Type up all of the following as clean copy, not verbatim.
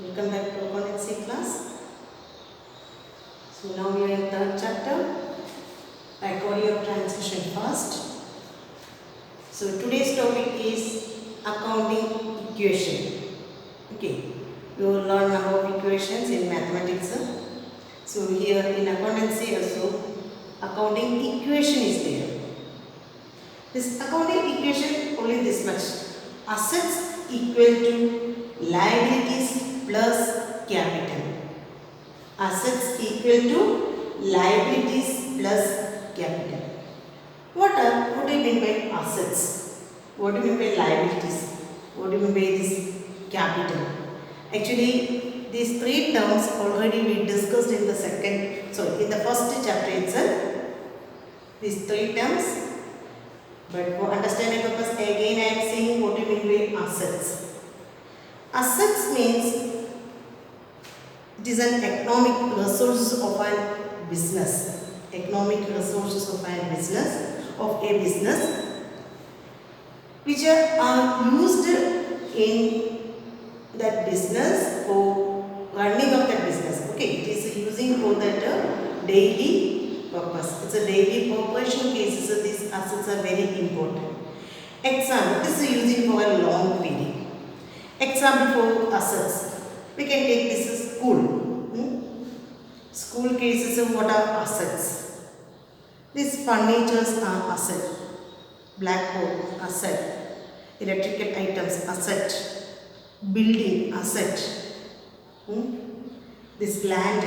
Welcome back to accountancy class. So now we are in third chapter, Backward of Transition Fast. So today's topic is accounting equation. Okay, we will learn number of equations in mathematics. So here in accountancy also, accounting equation is there. This accounting equation only this much. Assets equal to liabilities plus capital. Assets equal to liabilities plus capital. What do you mean by assets? What do you mean by liabilities? What do you mean by this capital? Actually, these three terms already we discussed in the in the first chapter itself. These three terms. But for understanding purpose, again I am saying what do you mean by assets. Assets means it is an economic resources of a business. Economic resources of a business which are used in that business for running of that business. Okay, it is using for that daily purpose. It's a daily operation cases. So these assets are very important. Example, this is using for a long period. Example for assets. We can take this as school. School cases of what are assets? These furnitures are asset. Blackboard, asset. Electrical items, asset. Building, asset. This land,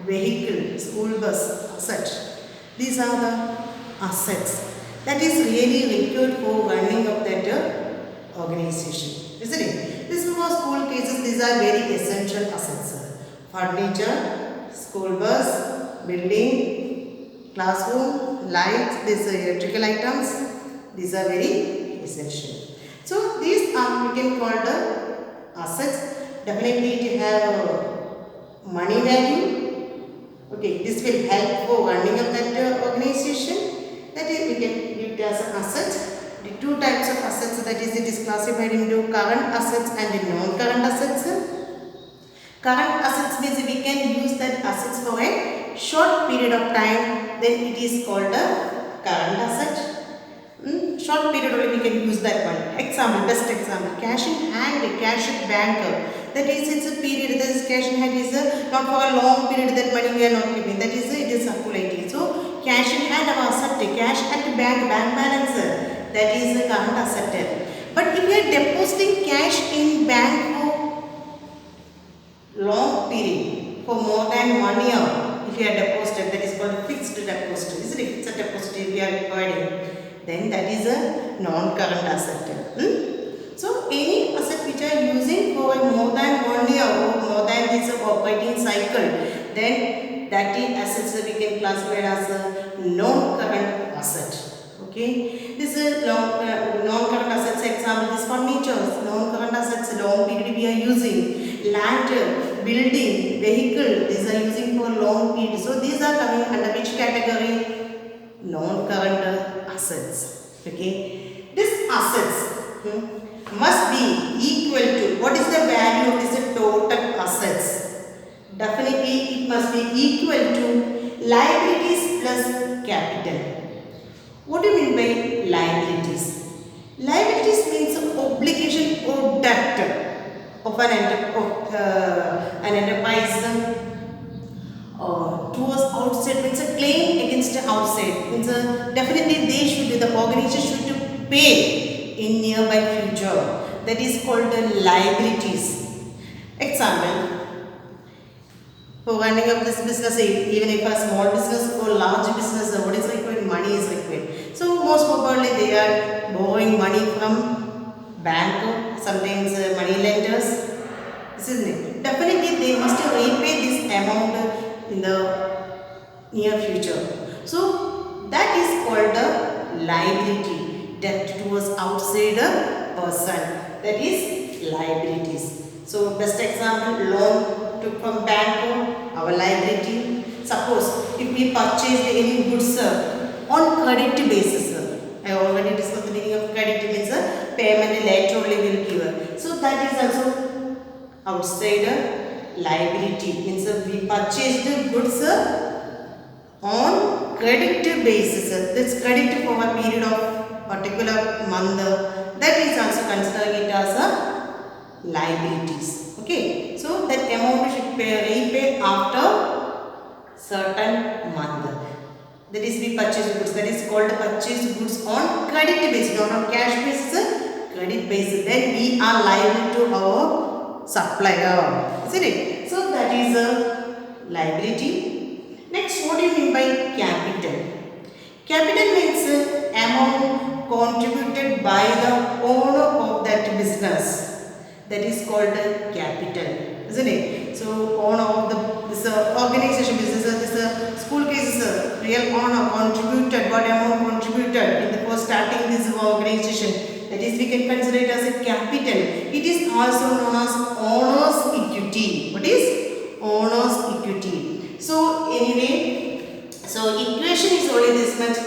vehicle, school bus, asset. These are the assets that is really required for running of that organization, isn't it? This is for school cases. These are very essential assets. Furniture, school bus, building, classroom, lights, these electrical items. These are very essential. So these are we can call the assets. Definitely it have money value. Okay, this will help for running of that organization. That is, we can give it as an asset. The two types of assets, that is, it is classified into current assets and non-current assets. Current assets means we can use that assets for a short period of time. Then it is called a current asset. Short period only we can use that one. Example, best example, cash in hand, cash at bank. That is, it's a period. That is, cash in hand is not for a long period. That money we are not keeping. That is, it is circulating. So, cash in hand our asset, cash at bank balance. That is a current asset. But if you are depositing cash in bank for long period, for more than 1 year, if you are deposited, that is called fixed deposit. Isn't it? Fixed deposit if you are recording, then that is a non-current asset. So any asset which are using for more than 1 year or more than this operating cycle, then that is assets we can classify as a non-current asset. Okay, this is non-current assets. Example, this furniture, non-current assets, long period we are using. Land, building, vehicle, these are using for long period. So these are coming under which category? Non-current assets. Okay, these assets must be equal to, what is the value of this total assets? Definitely it must be equal to liabilities plus capital. What do you mean by liabilities? Liabilities means obligation or debt of an enterprise towards outside, means a claim against the outside. Means definitely they should, the organization should pay in nearby future. That is called the liabilities. Example, for running of this business, even if a small business or large business, what is required? Money is required. So most probably they are borrowing money from bank, sometimes money lenders, isn't it? Definitely they must repay this amount in the near future. So that is called the liability, debt towards outside a person. That is liabilities. So best example, loan took from bank, our liability. Suppose if we purchased any goods on credit basis, I already discussed the meaning of credit means payment later only will give. So that is also outside liability. Means we purchased goods on credit basis. This credit for a period of particular month, that is also considering it as a liabilities. Okay, so that amount should repay after certain month. That is we purchase goods. That is called purchase goods on credit basis, not on cash basis. Credit basis. Then we are liable to our supplier, isn't it? So that is a liability. Next, what do you mean by capital? Capital means amount contributed by the owner of that business. That is called capital, isn't it? So owner of this organization, business, this school cases, real owner contributed, what amount contributed for starting this organization. That is, we can consider it as a capital. It is also known as owner's equity. What is owner's equity? So anyway, so equation is only this much.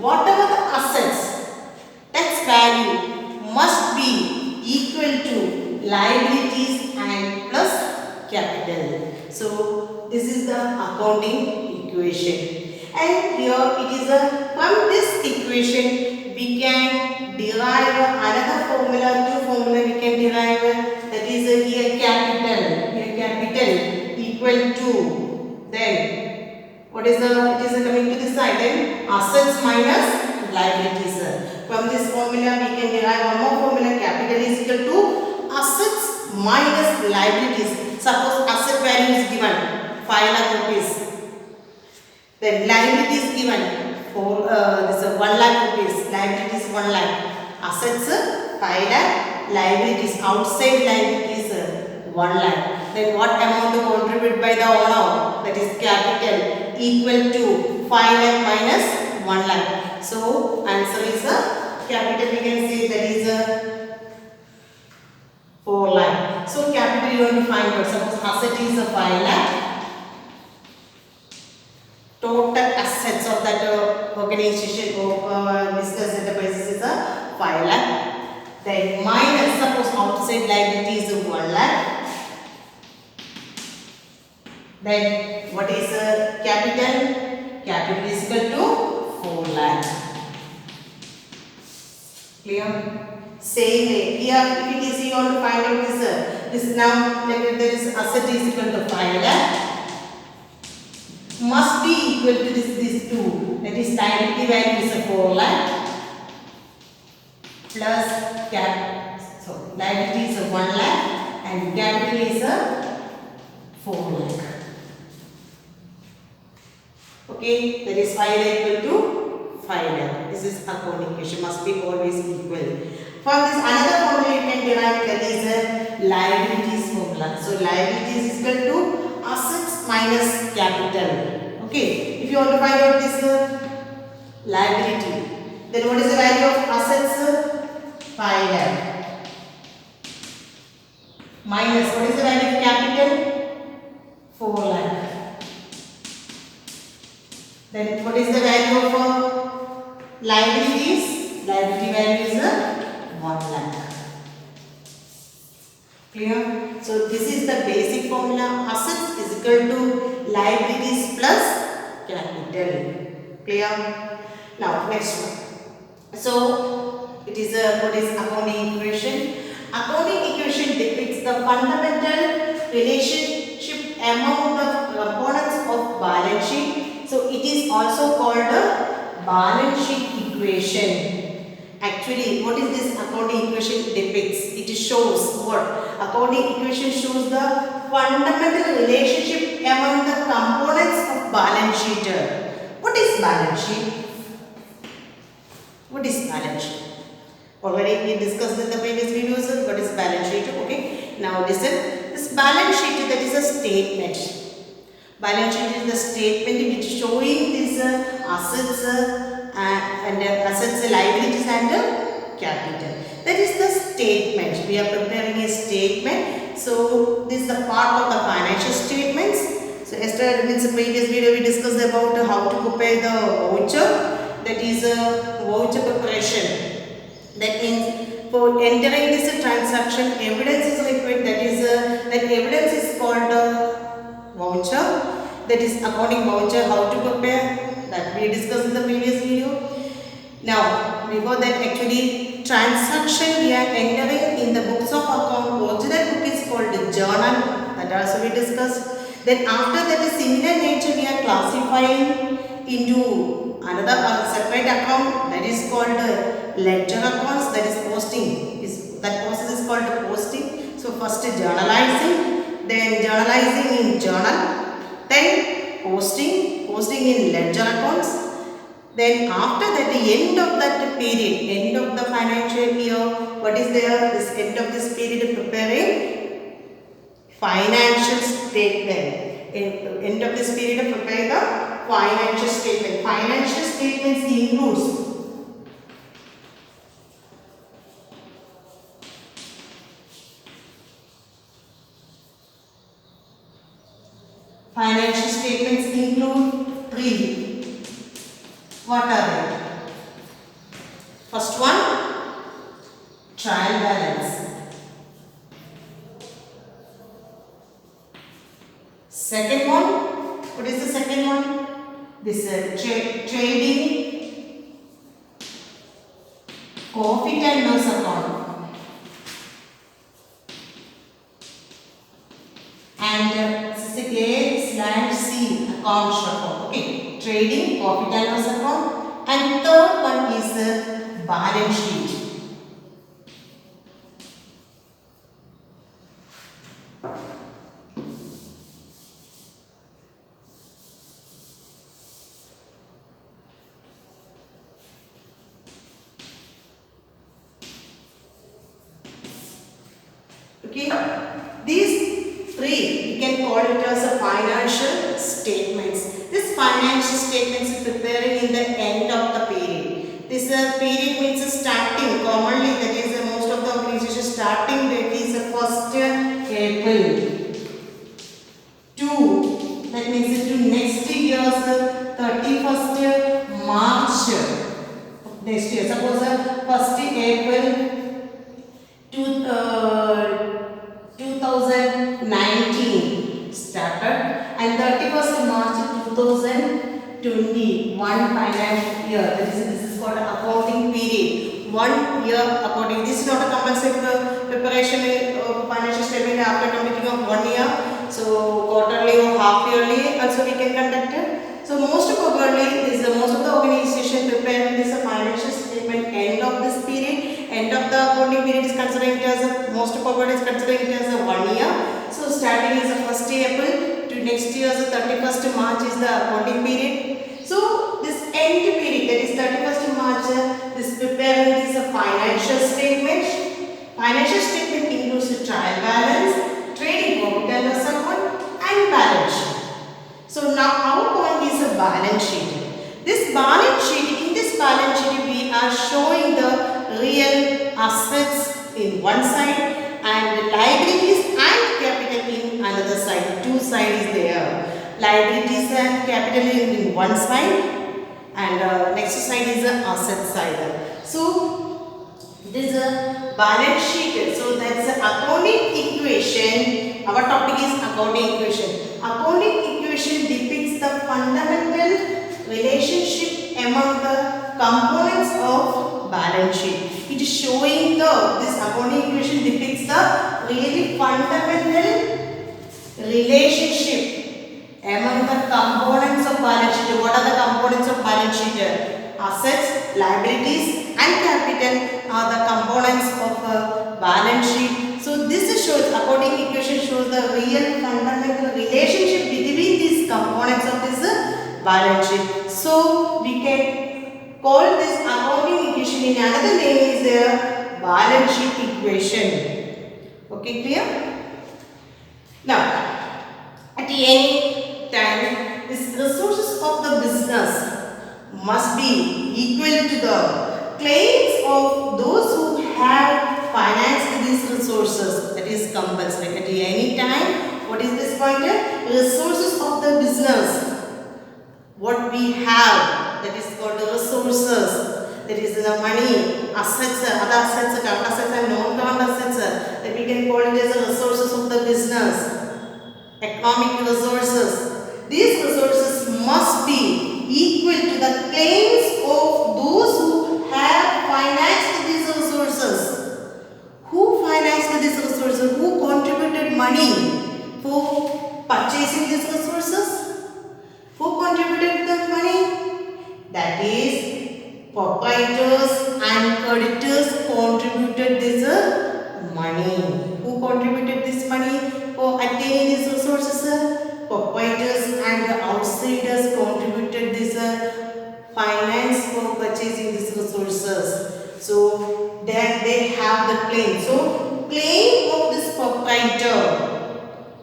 Whatever the assets, tax value must be equal to liabilities and plus capital. So this is the accounting equation. And here it is from this equation we can derive another formula, two formula we can derive. That is here capital equal to, then what is the, it is coming to this side, then assets minus liabilities. From this formula we can derive one more formula, capital is equal to assets minus liabilities. Suppose asset value is given 5 lakh rupees, then liability is given for this 1 lakh rupees, liabilities 1 lakh, assets 5 lakh, liabilities, outside liabilities 1 lakh. Then what amount to contribute by the owner? That is capital equal to 5 lakh minus 1 lakh. So answer is capital, we can say that is 4 lakh. So capital you want to find out. Suppose asset is 5 lakh. Total assets of that organization or business enterprise is 5 lakh. Then minus, suppose outside liability is 1 lakh. Then what is capital? Capital is equal to 4 lakh. Clear? Same way here, if it is you want to find out this now, like there is asset is equal to 5 lakh, must be equal to this 2, that is liability value is 4 lakh plus liability is 1 lakh and capital is 4 lakh. Okay, that is 5 lakh equal to 5 lakh. This is accounting equation, must be always equal. From this another formula you can derive, that is liabilities formula. So liabilities is equal to assets minus capital. Okay, if you want to find out this liability, then what is the value of assets? 5 lakh minus what is the value of capital? 4 lakh. Then what is the value of liabilities? Liability value is 1 lakh. Clear? So this is the basic formula. Assets is equal to liabilities plus capital. Clear? Now next one. So it is what is accounting equation? Accounting equation depicts the fundamental relationship among the components of balance sheet. So it is also called a balance sheet equation. Actually, what is this accounting equation depicts? It shows what? Accounting equation shows the fundamental relationship among the components of balance sheet. What is balance sheet? What is balance sheet? Already we discussed in the previous videos what is balance sheet. Okay. Now listen. This balance sheet, that is a statement. Balance sheet is the statement which showing these assets and assets, liabilities and capital. That is the statement. We are preparing a statement. So this is the part of the financial statements. So yesterday means the previous video we discussed about how to prepare the voucher. That is a voucher preparation. That means for entering this transaction, evidence is required. That is That evidence is called voucher. That is accounting voucher. How to prepare? That we discussed in the previous video. Now, before that, actually, transaction we are entering in the books of account. Original book is called journal. That also we discussed. Then after that, the similar nature we are classifying into another separate account, that is called ledger accounts. That is posting. That process is called posting. So first journalizing, then journalizing in journal, then posting in ledger accounts. Then after that, the end of that period, end of the financial year, what is there? This end of this period, preparing financial statement. End of this period, preparing the financial statement. Financial statements includes three. What are they? First one, trial balance. Second one, what is the second one? This trading profit and loss account. And this is A/C account account. Okay, trading profit and loss account. And third one is balance sheet. Okay, these three we can call it as a financial statements. This financial statements is preparing in the end of the period. This period means starting. Commonly, that is most of the organizations starting date is 1st April to, that means to next year's 31st March. Next year, suppose 1st April 2019 started and 31st March 2021 financial year. This is called accounting period. 1 year accounting. This is not a compulsory preparation of financial statement after completing of 1 year. So quarterly or half yearly also we can conduct it. So most probably most of the organization preparing this financial statement end of this period. End of the accounting period is considering it as most probably is considering it as 1 year. So starting is 1st April to next year's 31st March is the accounting period. So this end period, that is 31st March, this preparing is a financial statement. Financial statement includes the trial balance, trading profit and loss account, and balance sheet. So now our point is a balance sheet. This balance sheet, in this balance sheet we are showing the real assets in one side and liabilities and capital in another side. Two sides is there. Liabilities and capital in one side and next side is the asset side. So this is a balance sheet. So that's the accounting equation. Our topic is accounting equation. Accounting equation depicts the fundamental relationship among the components of balance sheet. It is showing this accounting equation depicts the really fundamental relationship among the components of balance sheet. What are the components of balance sheet? Assets, liabilities and capital are the components of balance sheet. So this shows, accounting equation shows the real fundamental relationship between these components of this balance sheet. So we can call this accounting equation, in another name is the balance sheet equation. Okay, clear? Now, at any time, these resources of the business must be equal to the claims of those who have financed these resources. That is compulsory. At any time, what is this pointer? Resources of the business. What we have, that is called resources. That is the money, assets, other assets, current assets and non-current assets. That we can call it as the resources of the business. economic resources. These resources must be equal to the claims of those who have financed these resources. Who financed these resources? Who contributed money for purchasing these resources? Who contributed the money? That is, proprietors and creditors contributed this money. Who contributed this money for attaining these resources? Proprietors and outsiders contributed this finance for purchasing these resources. So then they have the claim. So claim of this proprietor.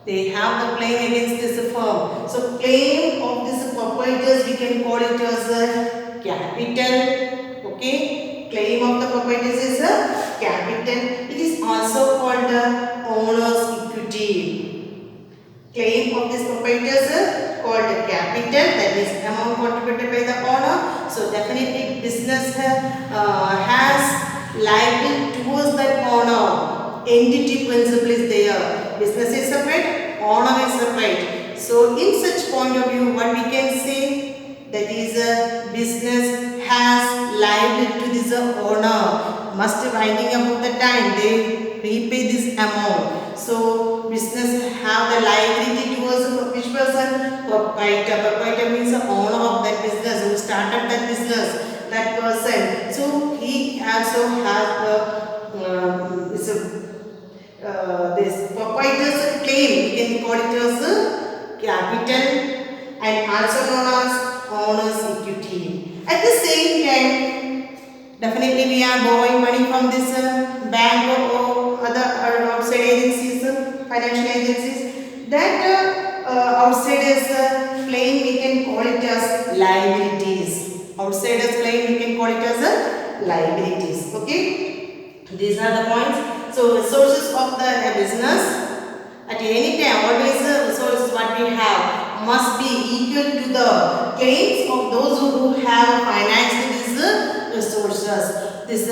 They have the claim against this firm. So claim of this proprietors, we can call it as a capital. Okay. Claim of the proprietors is a capital. It is also called the owner's equity. Claim of this proprietors is called the capital, that is amount contributed by the owner. So definitely business has liability towards that owner. Entity principle is there. Business is separate, owner is separate. So in such point of view, what we can say, that is a business has liability to this owner. Must winding up of the time they repay this amount. So business have the liability towards which person? Proprietor. Proprietor means the owner of that business, who started that business, that person. So he also has this proprietor's claim. We can call it as capital and also known as owner's equity. At the same time, definitely we are borrowing money from this bank or other outside agencies, financial agencies. That outsiders claim, we can call it as liabilities. Outsiders claim, we can call it as liabilities. Okay. These are the points. So resources of the business. At any time, always the resources what we have must be equal to the claims of those who have financed these resources. This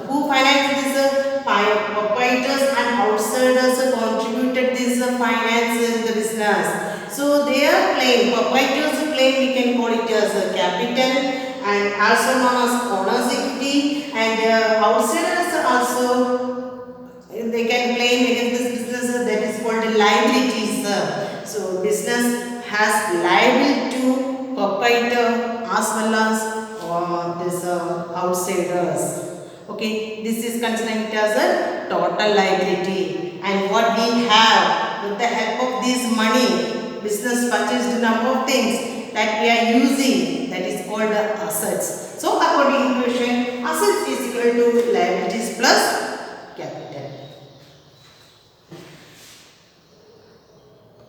who financed these proprietors and outsiders contributed this finance in the business. So their claim, proprietors claim, we can call it as capital and also known as owner's equity, and outsiders also they can claim against this business, that is called liabilities. So business has liability to proprietor as well as this outsiders. Okay, this is considered as a total liability, and what we have with the help of this money, business purchased a number of things that we are using, that is called assets. So according to equation, assets is equal to liabilities plus